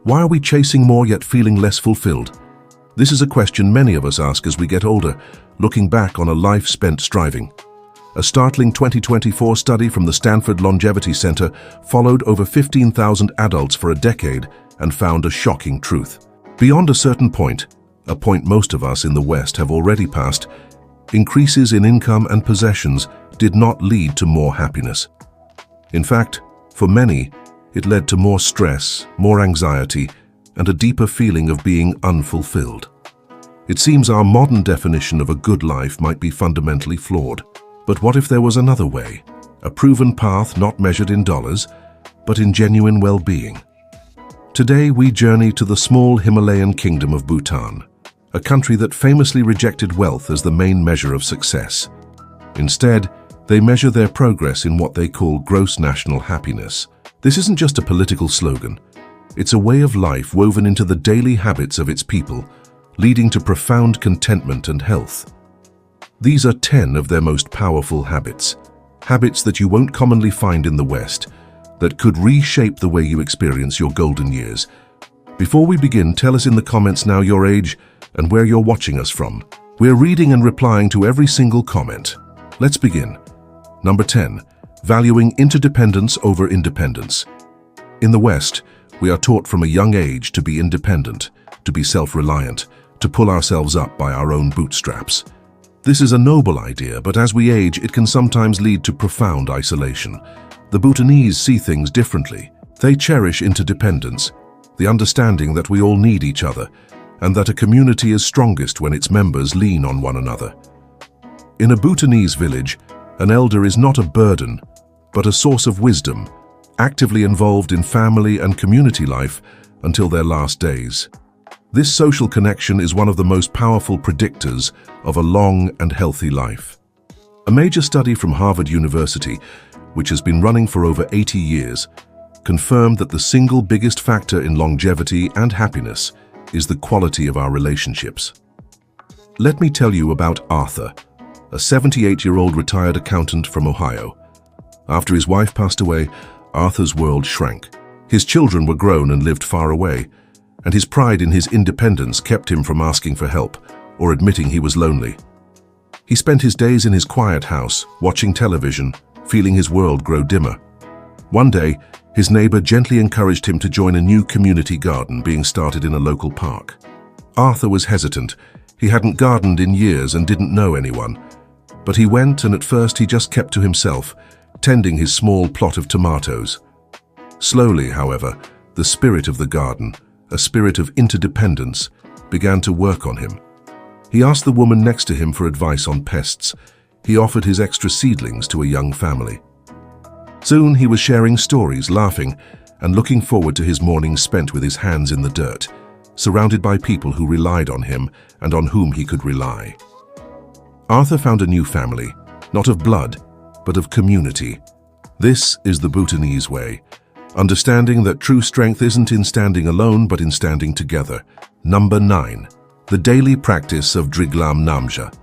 Why are we chasing more yet feeling less fulfilled? This is a question many of us ask as we get older, looking back on a life spent striving. A startling 2024 study from the Stanford Longevity Center followed over 15,000 adults for a decade and found a shocking truth. Beyond a certain point, a point most of us in the West have already passed, increases in income and possessions did not lead to more happiness. In fact, for many, it led to more stress, more anxiety, and a deeper feeling of being unfulfilled. It seems our modern definition of a good life might be fundamentally flawed. But what if there was another way? A proven path not measured in dollars, but in genuine well-being. Today we journey to the small Himalayan kingdom of Bhutan, a country that famously rejected wealth as the main measure of success. Instead, they measure their progress in what they call gross national happiness. This isn't just a political slogan. It's a way of life woven into the daily habits of its people, leading to profound contentment and health. These are 10 of their most powerful habits. Habits that you won't commonly find in the West, that could reshape the way you experience your golden years. Before we begin, tell us in the comments now your age and where you're watching us from. We're reading and replying to every single comment. Let's begin. Number 10. Valuing interdependence over independence. In the West, we are taught from a young age to be independent, to be self-reliant, to pull ourselves up by our own bootstraps. This is a noble idea, but as we age, it can sometimes lead to profound isolation. The Bhutanese see things differently. They cherish interdependence, the understanding that we all need each other, and that a community is strongest when its members lean on one another. In a Bhutanese village, an elder is not a burden, but a source of wisdom, actively involved in family and community life until their last days. This social connection is one of the most powerful predictors of a long and healthy life. A major study from Harvard University, which has been running for over 80 years, confirmed that the single biggest factor in longevity and happiness is the quality of our relationships. Let me tell you about Arthur, a 78-year-old retired accountant from Ohio. After his wife passed away, Arthur's world shrank. His children were grown and lived far away, and his pride in his independence kept him from asking for help or admitting he was lonely. He spent his days in his quiet house, watching television, feeling his world grow dimmer. One day, his neighbor gently encouraged him to join a new community garden being started in a local park. Arthur was hesitant. He hadn't gardened in years and didn't know anyone. But he went, and at first he just kept to himself, tending his small plot of tomatoes. Slowly, however, the spirit of the garden, a spirit of interdependence, began to work on him. He asked the woman next to him for advice on pests. He offered his extra seedlings to a young family. Soon he was sharing stories, laughing, and looking forward to his mornings spent with his hands in the dirt, surrounded by people who relied on him and on whom he could rely. Arthur found a new family, not of blood, but of community. This is the Bhutanese way, understanding that true strength isn't in standing alone, but in standing together. Number 9. The daily practice of Driglam Namja.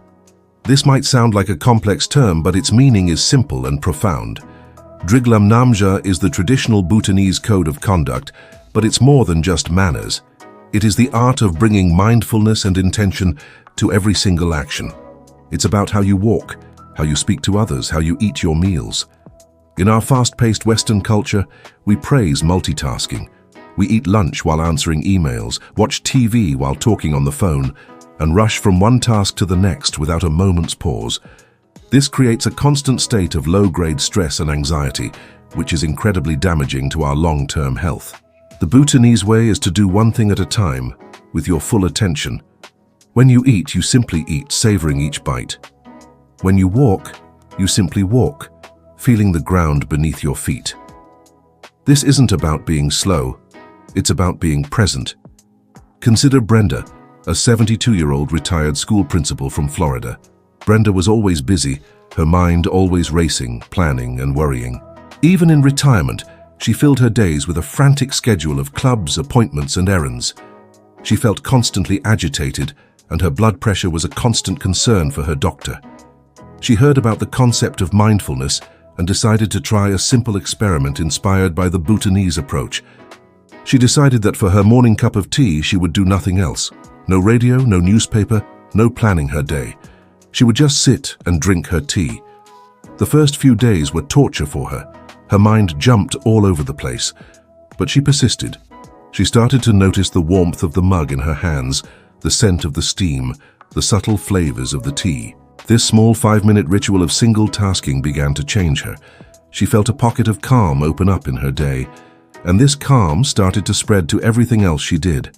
This might sound like a complex term, but its meaning is simple and profound. Driglam Namja is the traditional Bhutanese code of conduct, but it's more than just manners. It is the art of bringing mindfulness and intention to every single action. It's about how you walk, how you speak to others, how you eat your meals. In our fast-paced Western culture, we praise multitasking. We eat lunch while answering emails, watch TV while talking on the phone, and rush from one task to the next without a moment's pause. This creates a constant state of low-grade stress and anxiety, which is incredibly damaging to our long-term health. The Bhutanese way is to do one thing at a time, with your full attention. When you eat, you simply eat, savoring each bite. When you walk, you simply walk, feeling the ground beneath your feet. This isn't about being slow, it's about being present. Consider Brenda, a 72-year-old retired school principal from Florida. Brenda was always busy, her mind always racing, planning and worrying. Even in retirement, she filled her days with a frantic schedule of clubs, appointments and errands. She felt constantly agitated, and her blood pressure was a constant concern for her doctor. She heard about the concept of mindfulness and decided to try a simple experiment inspired by the Bhutanese approach. She decided that for her morning cup of tea, she would do nothing else. No radio, no newspaper, no planning her day. She would just sit and drink her tea. The first few days were torture for her. Her mind jumped all over the place, but she persisted. She started to notice the warmth of the mug in her hands, the scent of the steam, the subtle flavors of the tea. This small 5-minute ritual of single tasking began to change her. She felt a pocket of calm open up in her day, and this calm started to spread to everything else she did.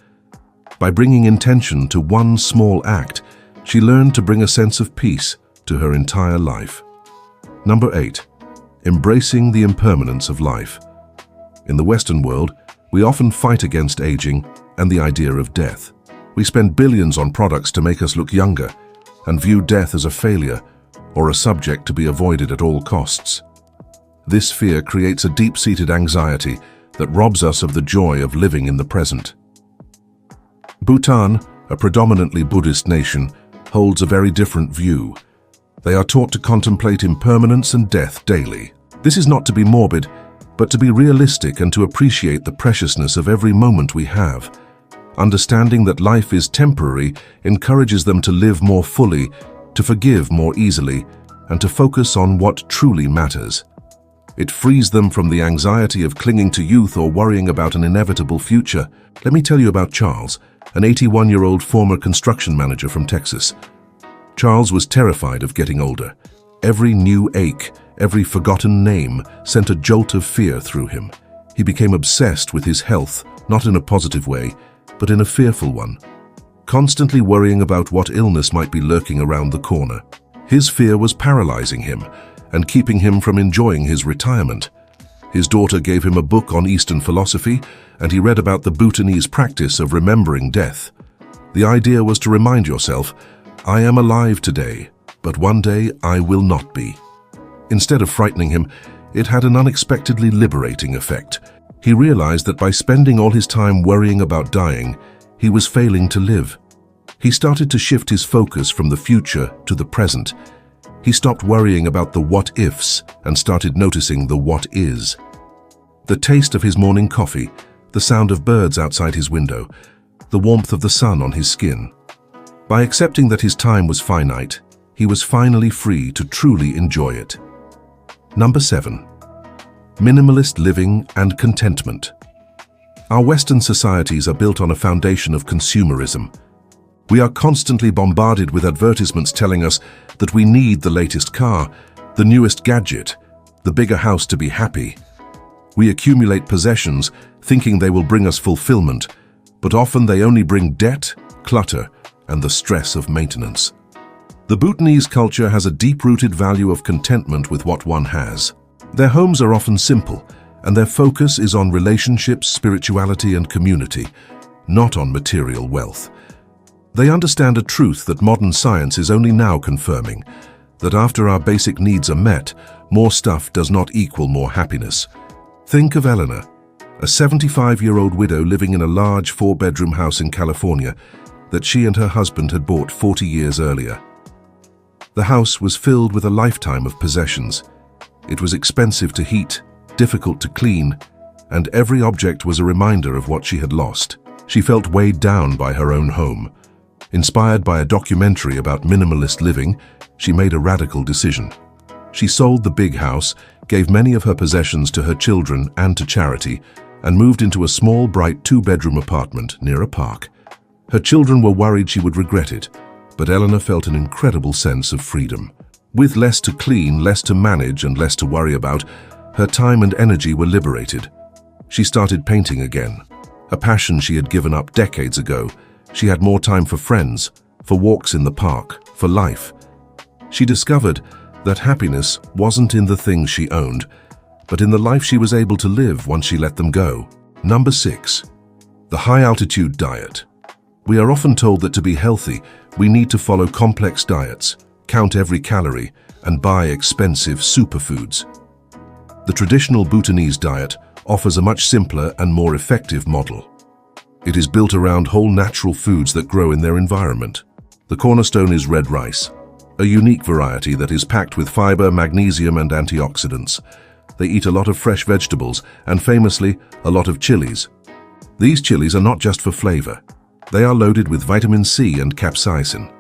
By bringing intention to one small act, she learned to bring a sense of peace to her entire life. Number 8. Embracing the impermanence of life. In the Western world, we often fight against aging and the idea of death. We spend billions on products to make us look younger and view death as a failure or a subject to be avoided at all costs. This fear creates a deep-seated anxiety that robs us of the joy of living in the present. Bhutan, a predominantly Buddhist nation, holds a very different view. They are taught to contemplate impermanence and death daily. This is not to be morbid, but to be realistic and to appreciate the preciousness of every moment we have. Understanding that life is temporary encourages them to live more fully, to forgive more easily, and to focus on what truly matters. It frees them from the anxiety of clinging to youth or worrying about an inevitable future. Let me tell you about Charles, an 81-year-old former construction manager from Texas. Charles was terrified of getting older. Every new ache, every forgotten name sent a jolt of fear through him. He became obsessed with his health, not in a positive way, but in a fearful one, constantly worrying about what illness might be lurking around the corner. His fear was paralyzing him and keeping him from enjoying his retirement. His daughter gave him a book on Eastern philosophy, and he read about the Bhutanese practice of remembering death. The idea was to remind yourself, I am alive today, but one day I will not be. Instead of frightening him, it had an unexpectedly liberating effect. He realized that by spending all his time worrying about dying, he was failing to live. He started to shift his focus from the future to the present. He stopped worrying about the what-ifs and started noticing the what-is. The taste of his morning coffee, the sound of birds outside his window, the warmth of the sun on his skin. By accepting that his time was finite, he was finally free to truly enjoy it. Number 7. Minimalist living and contentment. Our Western societies are built on a foundation of consumerism. We are constantly bombarded with advertisements telling us that we need the latest car, the newest gadget, the bigger house to be happy. We accumulate possessions thinking they will bring us fulfillment, but often they only bring debt, clutter, and the stress of maintenance. The Bhutanese culture has a deep-rooted value of contentment with what one has. Their homes are often simple, and their focus is on relationships, spirituality, and community, not on material wealth. They understand a truth that modern science is only now confirming, that after our basic needs are met, more stuff does not equal more happiness. Think of Eleanor, a 75-year-old widow living in a large 4-bedroom house in California that she and her husband had bought 40 years earlier. The house was filled with a lifetime of possessions. It was expensive to heat, difficult to clean, and every object was a reminder of what she had lost. She felt weighed down by her own home. Inspired by a documentary about minimalist living, she made a radical decision. She sold the big house, gave many of her possessions to her children and to charity, and moved into a small, bright 2-bedroom apartment near a park. Her children were worried she would regret it, but Eleanor felt an incredible sense of freedom. With less to clean, less to manage, and less to worry about, her time and energy were liberated. She started painting again, a passion she had given up decades ago. She had more time for friends, for walks in the park, for life. She discovered that happiness wasn't in the things she owned, but in the life she was able to live once she let them go. Number 6. The high-altitude diet. We are often told that to be healthy, we need to follow complex diets, count every calorie, and buy expensive superfoods. The traditional Bhutanese diet offers a much simpler and more effective model. It is built around whole natural foods that grow in their environment. The cornerstone is red rice, a unique variety that is packed with fiber, magnesium, and antioxidants. They eat a lot of fresh vegetables and, famously, a lot of chilies. These chilies are not just for flavor. They are loaded with vitamin C and capsaicin,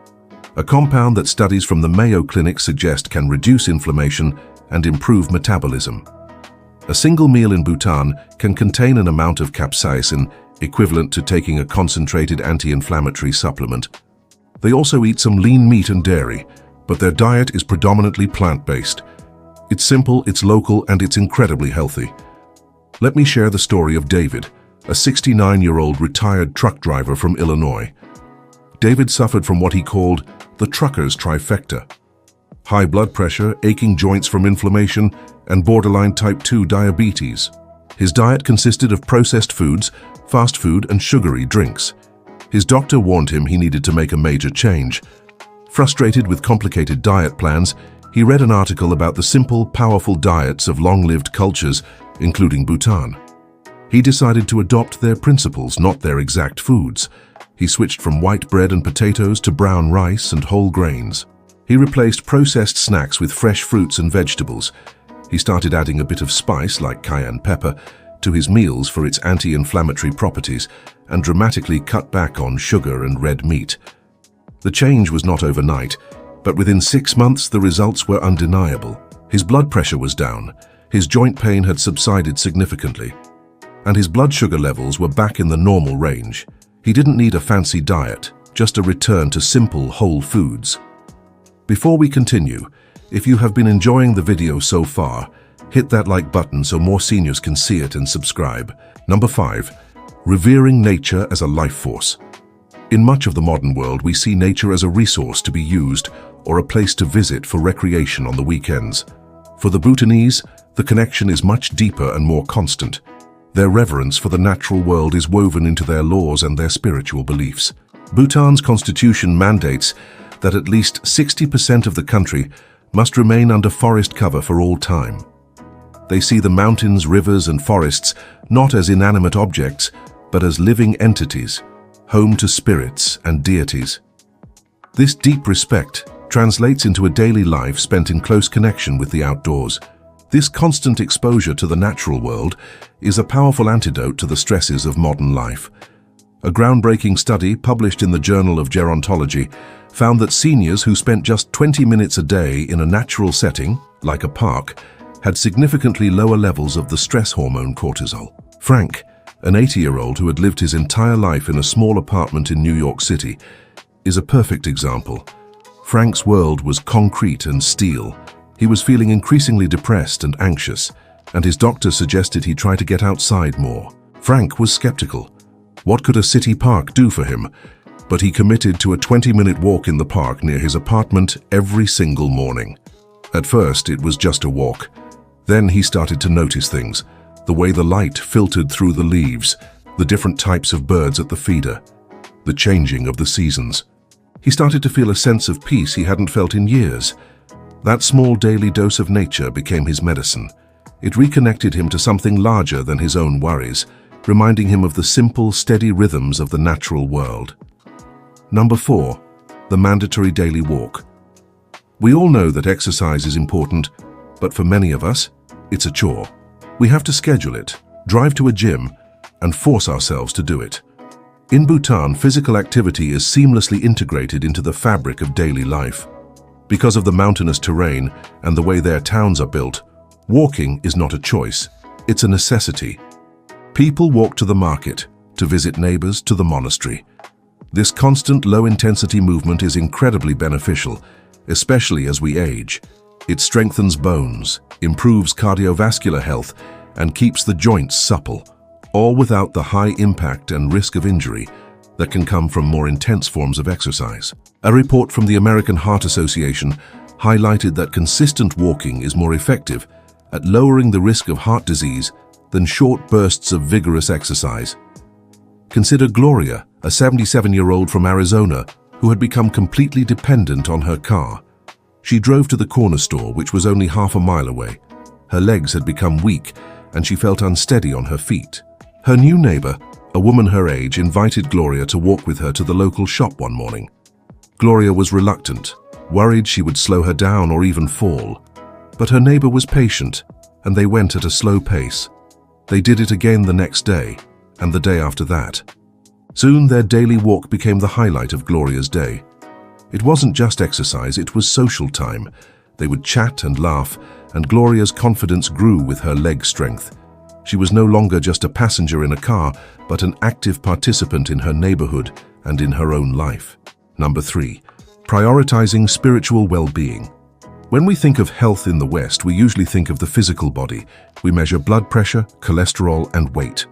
a compound that studies from the Mayo Clinic suggest can reduce inflammation and improve metabolism. A single meal in Bhutan can contain an amount of capsaicin equivalent to taking a concentrated anti-inflammatory supplement. They also eat some lean meat and dairy, but their diet is predominantly plant-based. It's simple, it's local, and it's incredibly healthy. Let me share the story of David, a 69-year-old retired truck driver from Illinois. David suffered from what he called the trucker's trifecta: high blood pressure, aching joints from inflammation, and borderline type 2 diabetes. His diet consisted of processed foods, fast food, and sugary drinks. His doctor warned him he needed to make a major change. Frustrated with complicated diet plans, he read an article about the simple, powerful diets of long-lived cultures, including Bhutan. He decided to adopt their principles, not their exact foods. He switched from white bread and potatoes to brown rice and whole grains. He replaced processed snacks with fresh fruits and vegetables. He started adding a bit of spice, like cayenne pepper, to his meals for its anti-inflammatory properties, and dramatically cut back on sugar and red meat. The change was not overnight, but within 6 months the results were undeniable. His blood pressure was down, his joint pain had subsided significantly, and his blood sugar levels were back in the normal range. He didn't need a fancy diet, just a return to simple, whole foods. Before we continue, if you have been enjoying the video so far, hit that like button so more seniors can see it and subscribe. Number 5. Revering nature as a life force. In much of the modern world, we see nature as a resource to be used or a place to visit for recreation on the weekends. For the Bhutanese, the connection is much deeper and more constant. Their reverence for the natural world is woven into their laws and their spiritual beliefs. Bhutan's constitution mandates that at least 60% of the country must remain under forest cover for all time. They see the mountains, rivers, and forests not as inanimate objects, but as living entities, home to spirits and deities. This deep respect translates into a daily life spent in close connection with the outdoors. This constant exposure to the natural world is a powerful antidote to the stresses of modern life. A groundbreaking study published in the Journal of Gerontology found that seniors who spent just 20 minutes a day in a natural setting, like a park, had significantly lower levels of the stress hormone cortisol. Frank, an 80-year-old who had lived his entire life in a small apartment in New York City, is a perfect example. Frank's world was concrete and steel. He was feeling increasingly depressed and anxious, and his doctor suggested he try to get outside more. Frank was skeptical. What could a city park do for him? But he committed to a 20-minute walk in the park near his apartment every single morning. At first, it was just a walk. Then he started to notice things: the way the light filtered through the leaves, the different types of birds at the feeder, the changing of the seasons. He started to feel a sense of peace he hadn't felt in years. That small daily dose of nature became his medicine. It reconnected him to something larger than his own worries, reminding him of the simple, steady rhythms of the natural world. Number 4. The mandatory daily walk. We all know that exercise is important, but for many of us, it's a chore. We have to schedule it, drive to a gym, and force ourselves to do it. In Bhutan, physical activity is seamlessly integrated into the fabric of daily life. Because of the mountainous terrain and the way their towns are built, walking is not a choice, it's a necessity. People walk to the market, to visit neighbors, to the monastery. This constant low-intensity movement is incredibly beneficial, especially as we age. It strengthens bones, improves cardiovascular health, and keeps the joints supple, all without the high impact and risk of injury that can come from more intense forms of exercise. A report from the American Heart Association highlighted that consistent walking is more effective at lowering the risk of heart disease than short bursts of vigorous exercise. Consider Gloria, a 77-year-old from Arizona who had become completely dependent on her car. She drove to the corner store, which was only half a mile away. Her legs had become weak, and she felt unsteady on her feet. Her new neighbor, a woman her age, invited Gloria to walk with her to the local shop one morning. Gloria was reluctant, worried she would slow her down or even fall. But her neighbor was patient, and they went at a slow pace. They did it again the next day, and the day after that. Soon their daily walk became the highlight of Gloria's day. It wasn't just exercise, it was social time. They would chat and laugh, and Gloria's confidence grew with her leg strength. She was no longer just a passenger in a car, but an active participant in her neighborhood and in her own life. Number 3. Prioritizing spiritual well-being. When we think of health in the West, we usually think of the physical body. We measure blood pressure, cholesterol, and weight.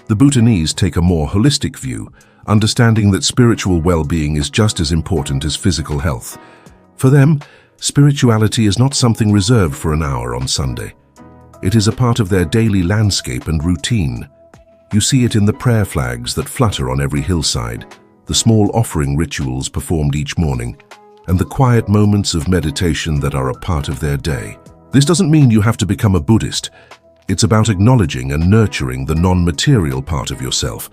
The Bhutanese take a more holistic view, understanding that spiritual well-being is just as important as physical health. For them, spirituality is not something reserved for an hour on Sunday. It is a part of their daily landscape and routine. You see it in the prayer flags that flutter on every hillside, the small offering rituals performed each morning, and the quiet moments of meditation that are a part of their day. This doesn't mean you have to become a Buddhist. It's about acknowledging and nurturing the non-material part of yourself.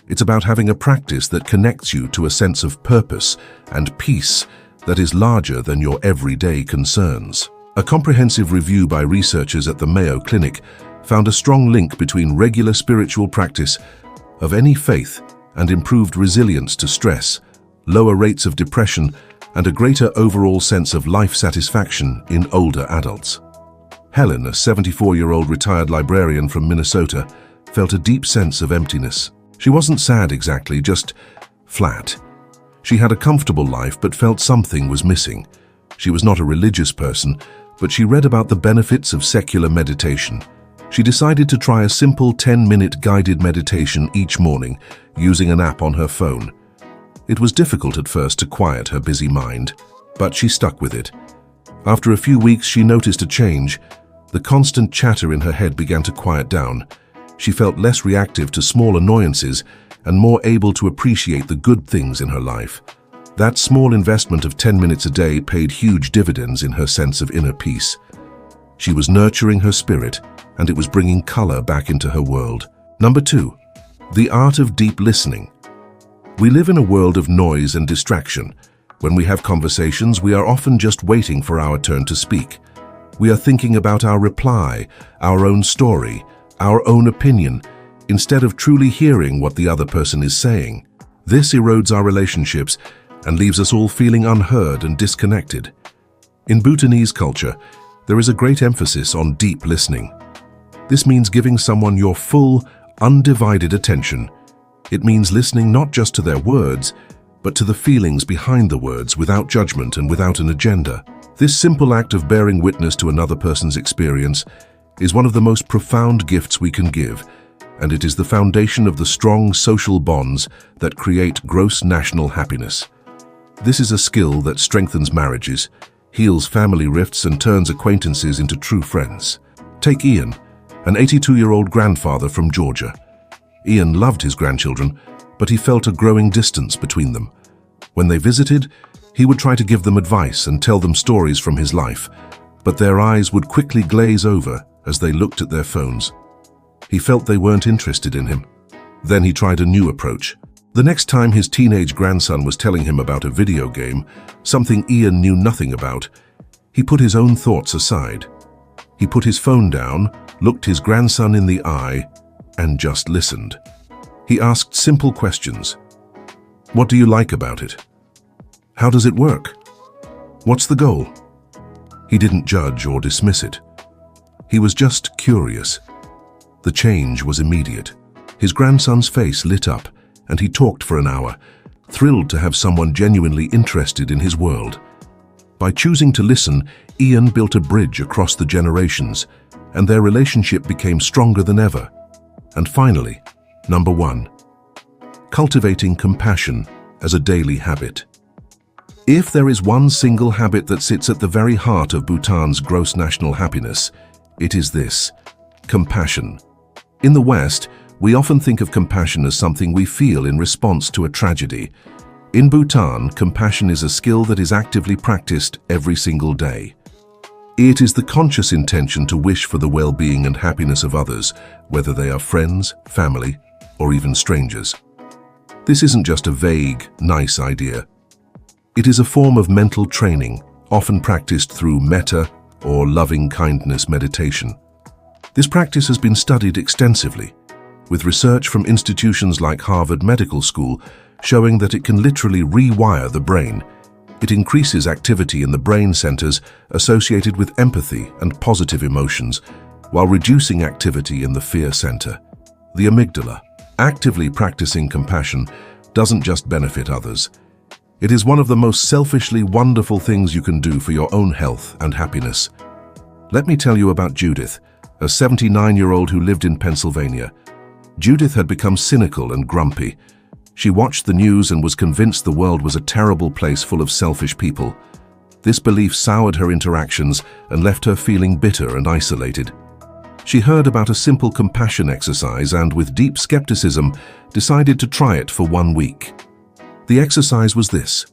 It's about having a practice that connects you to a sense of purpose and peace that is larger than your everyday concerns. A comprehensive review by researchers at the Mayo Clinic found a strong link between regular spiritual practice of any faith and improved resilience to stress, lower rates of depression, and a greater overall sense of life satisfaction in older adults. Helen, a 74-year-old retired librarian from Minnesota, felt a deep sense of emptiness. She wasn't sad exactly, just flat. She had a comfortable life but felt something was missing. She was not a religious person, but she read about the benefits of secular meditation. She decided to try a simple 10-minute guided meditation each morning using an app on her phone. It was difficult at first to quiet her busy mind, but she stuck with it. After a few weeks, she noticed a change. The constant chatter in her head began to quiet down. She felt less reactive to small annoyances and more able to appreciate the good things in her life. That small investment of 10 minutes a day paid huge dividends in her sense of inner peace. She was nurturing her spirit, and it was bringing color back into her world. Number 2. The art of deep listening. We live in a world of noise and distraction. When we have conversations, we are often just waiting for our turn to speak. We are thinking about our reply, our own story, our own opinion, instead of truly hearing what the other person is saying. This erodes our relationships and leaves us all feeling unheard and disconnected. In Bhutanese culture, there is a great emphasis on deep listening. This means giving someone your full, undivided attention. It means listening not just to their words, but to the feelings behind the words without judgment and without an agenda. This simple act of bearing witness to another person's experience is one of the most profound gifts we can give, and it is the foundation of the strong social bonds that create gross national happiness. This is a skill that strengthens marriages, heals family rifts, and turns acquaintances into true friends. Take Ian, an 82-year-old grandfather from Georgia. Ian loved his grandchildren, but he felt a growing distance between them. When they visited, he would try to give them advice and tell them stories from his life, but their eyes would quickly glaze over as they looked at their phones. He felt they weren't interested in him. Then he tried a new approach. The next time his teenage grandson was telling him about a video game, something Ian knew nothing about, he put his own thoughts aside. He put his phone down, looked his grandson in the eye, and just listened. He asked simple questions. What do you like about it? How does it work? What's the goal? He didn't judge or dismiss it. He was just curious. The change was immediate. His grandson's face lit up, and he talked for an hour, thrilled to have someone genuinely interested in his world. By choosing to listen, Ian built a bridge across the generations, and their relationship became stronger than ever. And finally, number 1. Cultivating compassion as a daily habit. If there is one single habit that sits at the very heart of Bhutan's gross national happiness, it is this: compassion. In the West, we often think of compassion as something we feel in response to a tragedy. In Bhutan, compassion is a skill that is actively practiced every single day. It is the conscious intention to wish for the well-being and happiness of others, whether they are friends, family, or even strangers. This isn't just a vague, nice idea. It is a form of mental training, often practiced through metta or loving-kindness meditation. This practice has been studied extensively. with research from institutions like Harvard Medical School showing that it can literally rewire the brain. It increases activity in the brain centers associated with empathy and positive emotions, while reducing activity in the fear center, the amygdala. Actively practicing compassion doesn't just benefit others. It is one of the most selfishly wonderful things you can do for your own health and happiness. Let me tell you about Judith, a 79-year-old who lived in Pennsylvania. Judith had become cynical and grumpy. She watched the news and was convinced the world was a terrible place full of selfish people. This belief soured her interactions and left her feeling bitter and isolated. She heard about a simple compassion exercise and, with deep skepticism, decided to try it for 1 week. The exercise was this.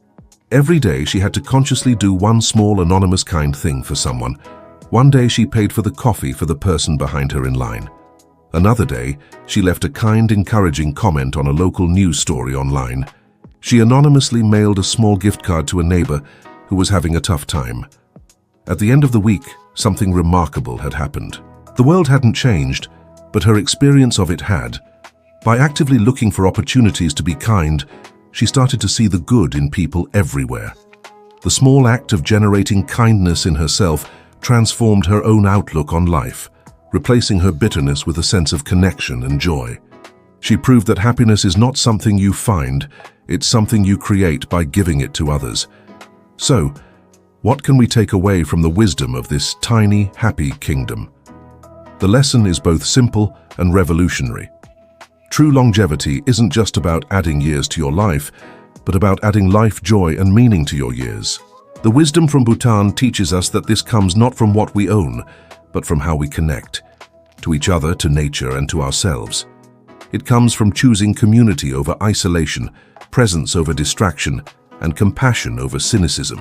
Every day she had to consciously do one small anonymous kind thing for someone. One day she paid for the coffee for the person behind her in line. Another day, she left a kind, encouraging comment on a local news story online. She anonymously mailed a small gift card to a neighbor who was having a tough time. At the end of the week, something remarkable had happened. The world hadn't changed, but her experience of it had. By actively looking for opportunities to be kind, she started to see the good in people everywhere. The small act of generating kindness in herself transformed her own outlook on life, replacing her bitterness with a sense of connection and joy. She proved that happiness is not something you find, it's something you create by giving it to others. So, what can we take away from the wisdom of this tiny, happy kingdom? The lesson is both simple and revolutionary. True longevity isn't just about adding years to your life, but about adding life joy and meaning to your years. The wisdom from Bhutan teaches us that this comes not from what we own, but from how we connect, to each other, to nature, and to ourselves. It comes from choosing community over isolation, presence over distraction, and compassion over cynicism.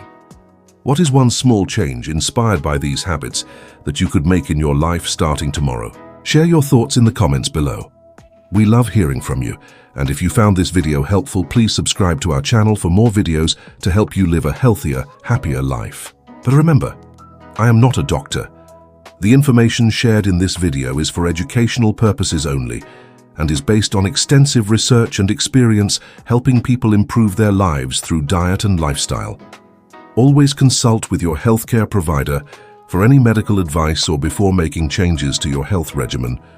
What is one small change inspired by these habits that you could make in your life starting tomorrow? Share your thoughts in the comments below. We love hearing from you, and if you found this video helpful, please subscribe to our channel for more videos to help you live a healthier, happier life. But remember, I am not a doctor. The information shared in this video is for educational purposes only and is based on extensive research and experience helping people improve their lives through diet and lifestyle. Always consult with your healthcare provider for any medical advice or before making changes to your health regimen